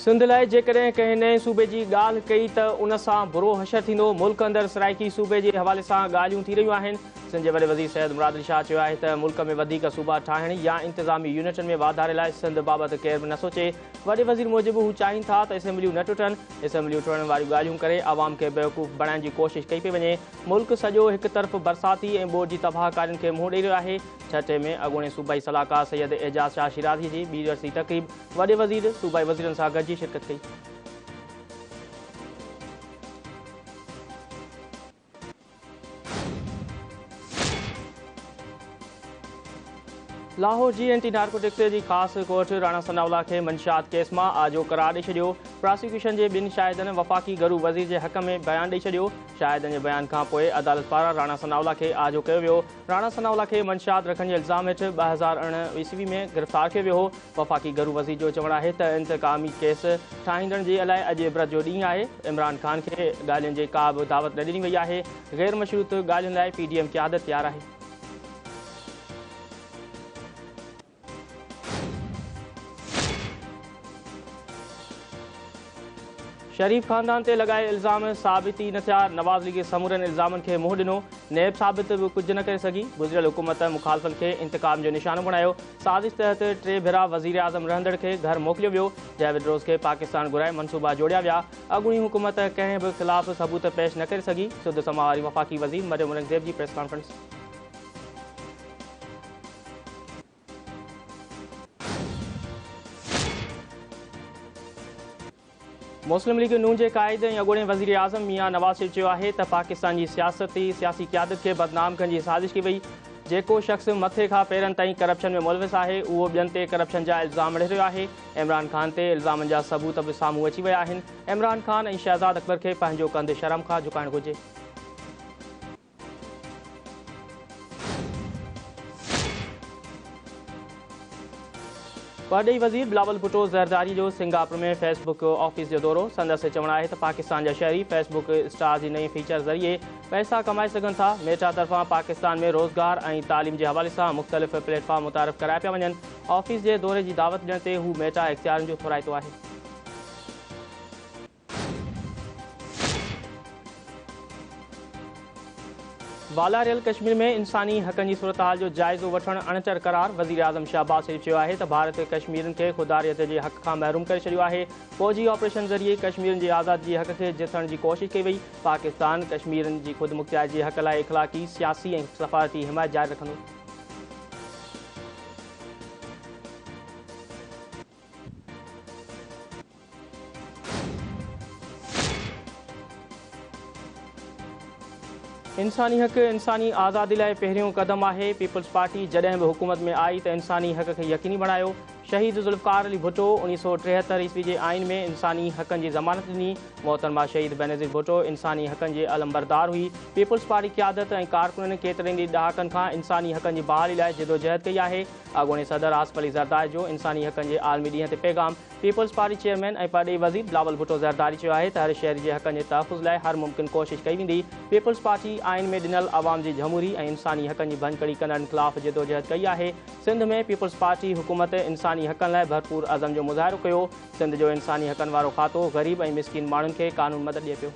सिंध लाइ जेकॾहिं कंहिं नए सूबे जी ॻाल्हि कई त उन सां बुरो हशर थींदो। मुल्क अंदरि सराइकी सूबे जे हवाले सां ॻाल्हियूं थी रहियूं आहिनि। सिंध जे वॾे वज़ीर सैयद मुराद अली शाह चयो आहे त मुल्क में वधीक सूबा ठाहिण या इंतिज़ामी यूनिटनि में वाधारे लाइ सिंध बाबति केरु बि न सोचे। वॾे वज़ीर मूजिबि हू चाहिनि था त असेंबलियूं न टुटनि। असेंबलियूं टुटण वारियूं ॻाल्हियूं करे आवाम खे बेवकूफ़ बणाइण जी कोशिशि कई पई वञे। मुल्क सॼो हिकु तरफ़ बरसाती ऐं ॿोॾि जी तबाहकारियुनि खे मुंहुं ॾेई रहियो आहे। छठे में अॻूणे सूबाई सलाहकार सैयद एजाज़ शाह शिराज़ी जी ॿी वरसी तक़रीब वॾे वज़ीर सूबाई वज़ीरनि सां गॾिजी शिरकत कई। लाहौर जी एंटी नार्कोटिक्स जी ख़ासि कोर्ट राणा सनाउल्लाह खे मंशियात केस मां आजो करार ॾेई छॾियो। प्रोसिक्यूशन जे ॿिनि शाहिदनि वफ़ाक़ी घरू वज़ीर जे हक़ में बयानु ॾेई छॾियो। शाहिदनि जे बयान खां पोइ अदालत पारां राणा सनाउल्लाह खे आजो कयो वियो। राणा सनाउल्लाह खे मंशियात रखण जे इल्ज़ाम हेठि 2019 ईस्वी में गिरफ़्तार कयो वियो हो। वफ़ाक़ी घरू वज़ीर जो चवणु आहे त इंतकामी केस ठाहींदड़ जे अलाए अॼु इबरत जो ॾींहुं आहे। इमरान ख़ान खे ॻाल्हियुनि जी का बि दावत न ॾिनी वई आहे। ग़ैर मशरूत ॻाल्हियुनि लाइ PDM क़यादत तयारु आहे। शरीफ़ ख़ानदान ते लॻाए इल्ज़ाम साबित ई न थिया। नवाज़ लीग समूरनि इल्ज़ामनि खे मुंहुं ॾिनो। नेब साबित बि कुझु न करे सघी। गुज़िरियल हुकूमत मुख़ालफ़नि खे इंतकाम जो निशानो बणायो। साज़िश तहत 3 भेरा वज़ीर आज़म रहंदड़ खे घर मोकिलियो वियो। जावेद रोज़ खे पाकिस्तान घुराए मनसूबा जोड़िया विया। अॻूणी हुकूमत कंहिं बि ख़िलाफ़ सबूत पेश न करे सघी। सुद समा वारी वफ़ाक़ी वज़ीर मरियम औरंगज़ेब जी प्रेस कॉन्फ्रेंस। मुस्लिम लीग नून जे क़ाइद ऐं अॻूणे वज़ीर आज़म मियां नवाज़ शरीफ़ चयो आहे त पाकिस्तान जी सियासी क़यादत खे बदनाम करण जी साज़िश कई वई। जेको शख़्स मथे खां पेरनि ताईं करप्शन में मुलविस आहे उहो ॿियनि ते करप्शन जा इल्ज़ाम हणी रहियो आहे। इमरान ख़ान ते इल्ज़ामनि जा सबूत बि साम्हूं अची विया आहिनि। इमरान ख़ान ऐं शहज़ाद अकबर खे पंहिंजो कंधु शर्म खां झुकाइणु घुरिजे। परॾेही वज़ीर बिलावल भुट्टो ज़रदारी जो सिंगापुर में फेसबुक ऑफिस जो दौरो। संदसि चवणु आहे त पाकिस्तान जा शहरी फेसबुक स्टार जी नई फीचर ज़रिए पैसा कमाए सघनि था। मेटा तरफ़ां पाकिस्तान में रोज़गार ऐं तालीम जे हवाले सां मुख़्तलिफ़ प्लेटफॉर्म मुतारिफ़ कराया पिया वञनि। ऑफिस जे दौरे जी दावत ॾियण ते हू मेटा इख़्तियारनि जो थोराइतो आहे। बालारियल कश्मीर में इंसानी हक़नि जी सूरत हाल जो जाइज़ो वठणु अणचर करार। वज़ीर आज़म शहबाज़ शरीफ़ चयो आहे त भारत कश्मीरियुनि खे ख़ुदारियत जे हक़ खां महरूम करे छॾियो आहे। फ़ौजी ऑपरेशन ज़रिए कश्मीरियुनि जी आज़ादी हक़ खे जितण जी कोशिशि कई वई। पाकिस्तान कश्मीरियुनि जी ख़ुदमुख़्तियारी जे हक़ लाइ इख़लाक़ी, सियासी ऐं सफ़ारती हिमायत जारी रखंदो। इंसानी हक़ इंसानी आज़ादी लाइ पहिरियों क़दम आहे। पीपल्स पार्टी जॾहिं बि हुकूमत में आई त इंसानी हक़ खे यकीनी बणायो। शहीद ज़ुल्फ़कार अली भुट्टो 1973 ईस्वी जे आइन में इंसानी हक़नि जी ज़मानत ॾिनी। मोहतरमा शहीद बेनज़ीर भुट्टो इंसानी हक़नि जे अलमबरदार हुई। पीपल्स पार्टी क़यादत ऐं कारकुननि केतिरनि ई ॾहाकनि खां इंसानी हक़नि जी बहाली लाइ जिदोजहद कई आहे। अॻूणे सदर आसिफ अली ज़रदारी जो इंसानी हक़नि जे आलमी ॾींहं ते पैगाम। पीपल्स पार्टी चेयरमैन ऐं परॾेही वज़ीर बिलावल भुट्टो ज़रदारी चयो आहे त हर शहरी जे हक़नि जे तहफ़ुज़ लाइ हर मुमकिन कोशिशि कई वेंदी। पीपल्स पार्टी आइन में ॾिनल आवाम जी जमहूरी ऐं इंसानी हक़नि जी भञकड़ी कंदड़नि ख़िलाफ़ जिदोजहद कई आहे। सिंध में पीपल्स पार्टी हुकूमत इंसानी हक़नि लाइ भरपूर अज़म जो मुज़ाहिरो कयो। सिंध जो इंसानी हक़नि वारो खातो ग़रीब ऐं मिसकिन माण्हुनि खे क़ानून मदद ॾिए पियो।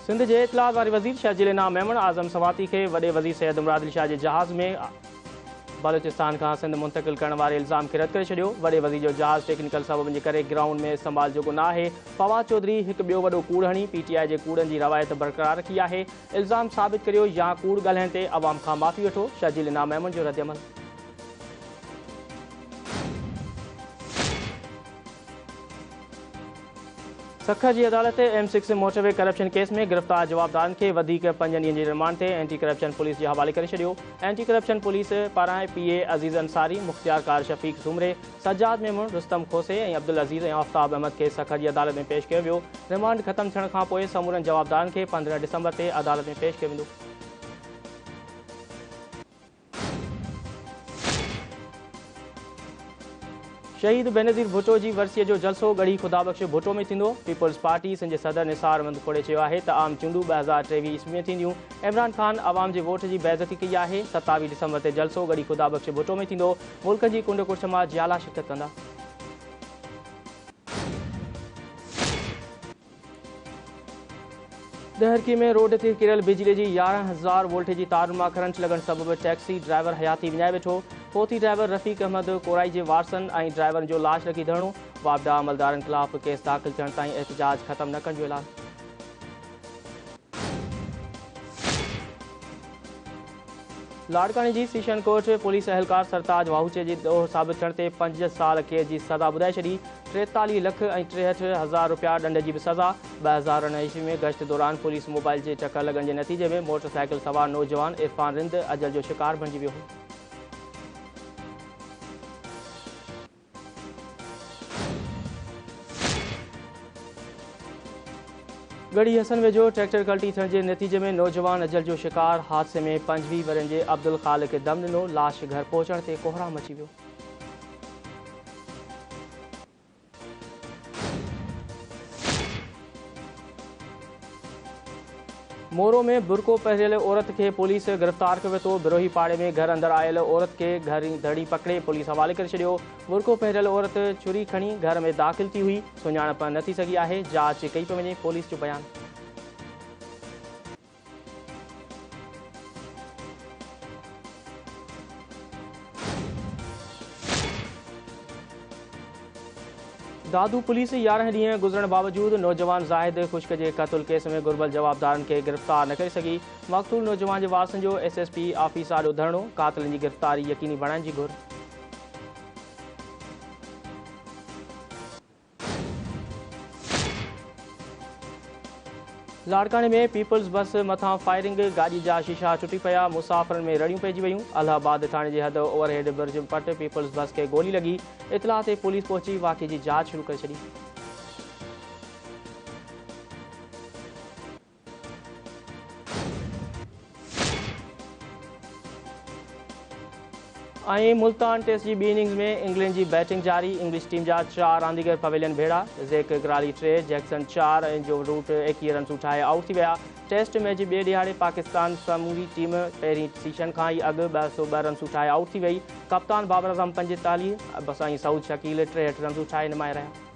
सिंध जे इतलात वारे वज़ीर शर्जील इनाम मेमण आज़म सवाती खे वॾे वज़ीर सैयद मुराद अली शाह जे जहाज़ में बलूचिस्तान खां सिंध मुंतक़िल करण वारे इल्ज़ाम खे रद्द करे छॾियो। वॾे वज़ीर जो जहाज़ टेक्निकल सबबनि जे करे ग्राउंड में इस्तेमाल जोॻो न आहे। फवाद चौधरी हिकु ॿियो वॾो कूड़ हणी PTI जे कूड़नि जी रवायत बरक़रार रखी आहे। इल्ज़ाम साबित करियो या कूड़ ॻाल्हाइण ते अवाम खां माफ़ी वठो। शर्जील इनाम मेमण जो रद्दअमल। सख जी अदालत M6 मोटरवे करप्शन केस में गिरफ़्तार जवाबदारनि खे वधीक 5 ॾींहनि जे रिमांड ते एंटी करप्शन पुलिस जे हवाले करे छॾियो। एंटी करप्शन पुलिस पारां PA अज़ीज़ अंसारी, मुख़्तियारकार शफ़ीक ज़ुमरे, सज्जाद मेमून, रुस्तम खोसे ऐं अब्दुल अज़ीज़ ऐं आफ़ताब अहमद खे सख जी अदालत में पेश कयो वियो। रिमांड ख़तमु थियण खां पोइ समूरनि जवाबदारनि खे 15 डिसंबर ते अदालत में पेश कयो वेंदो। शहीद बेनज़ीर भुट्टो जी वरसीअ जो जलसो गढ़ी खुदाबख्श भुट्टो में थींदो। पीपल्स पार्टी संजय सदर निसार मंदखोड़े चयो आहे त आम चूंडूं 2023 ईस्वी में थींदियूं। इमरान खान अवाम जे वोट जी बेइज़ती कई आहे। 27 दिसंबर ते जलसो गढ़ी खुदाबख्श भुट्टो में थींदो। मुल्क जी कुंड कुड़ समाज जी आला शिरकत कंदा। दहरकी में रोड ते किरल बिजली जी 11,000 वोल्टेज जी तारुनि मां करंट लॻण सबबि टैक्सी ड्राइवर हयाती विञाए वेठो। फोती ड्राइवर रफ़ीक अहमद कोराई जे वारसनि ऐं ड्राइवरनि जो लाश रखी धरणो। वापदा अमलदारनि ख़िलाफ़ केस दाख़िल थियण ताईं एहतजाज ख़त्म न करण जो ऐलान। लाड़कानी जी सेशन कोर्ट पुलिस अहलकार सरताज वाहूचे जी ॾोह साबित थियण ते 5 साल कैद जी सज़ा ॿुधाए छॾी। 43 लख ऐं 63,000 रुपया ॾंड जी बि सज़ा। 2019 ईस्वी में गश्त दौरान पुलिस मोबाइल जे टकर लॻण जे नतीजे में मोटरसाइकिल सवार नौजवान इरफान रिंद अजल जो शिकार बणिजी वियो हो। गढ़ी हसन वेझो ट्रैक्टर कल्टी थियण जे नतीजे में नौजवान अजल जो शिकार। हादसे में 25 वरनि जे अब्दुल ख़ालिक दम ॾिनो। लाश घर पहुचण ते कोहराम मची वियो। मोरो में बुरको पहिरियल औरत के पुलिस गिरफ़्तार कयो तो। बिरोही पाड़े में घर अंदर आयल औरत के घर धड़ी पकड़े पुलिस हवाले करे छॾियो। बुरको पहिरियल औरत छुरी खणी घर में दाख़िल थी हुई। सुञाणप न थी सघी आहे। जांच कई पियो वञे। पुलिस जो बयान। दादू पुलिस 11 ॾींहं गुज़रण बावजूदि नौजवान ज़ाहिद ख़ुश्क जे क़त्ल केस में घुर्बल जवाबदारनि खे गिरफ़्तार न करे सघी। मक़तूल नौजवान जे वारसनि जो SSP ऑफिस आॾो धरणो। क़ातिलनि जी गिरफ़्तारी यकीनी बणाइण जी घुर। लाड़काने में पीपल्स बस मथां फायरिंग। गाॾी जा शीशा टुटी पिया। मुसाफ़िरनि में रड़ियूं पइजी वयूं। अलाहाबाद थाणे जे हद ओवरहेड ब्रिज पट पीपल्स बस खे गोली लॻी। इतलाह ते पुलिस पहुची वाक़िए जी जांच शुरू करे छॾी। मुल्तान टेस्ट जी ॿी इनिंग्स में इंग्लैंड की बैटिंग जारी। इंग्लिश टीम जा 4 रांदीगर पवेलियन भेड़ा। ज़ेक ग्राली 3, जैक्सन 4 ऐं जो रूट 21 रन ठाहे आउट थी विया। टेस्ट मैच ॿिए ॾिहाड़े पाकिस्तान समूरी टीम पहिरीं सीशन खां ई अॻु 202 रन ठाहे आउट थी वई। कप्तान बाबर आज़म 45 ऐं सऊद शकील 63 रन ठाहे नुमाए रहिया।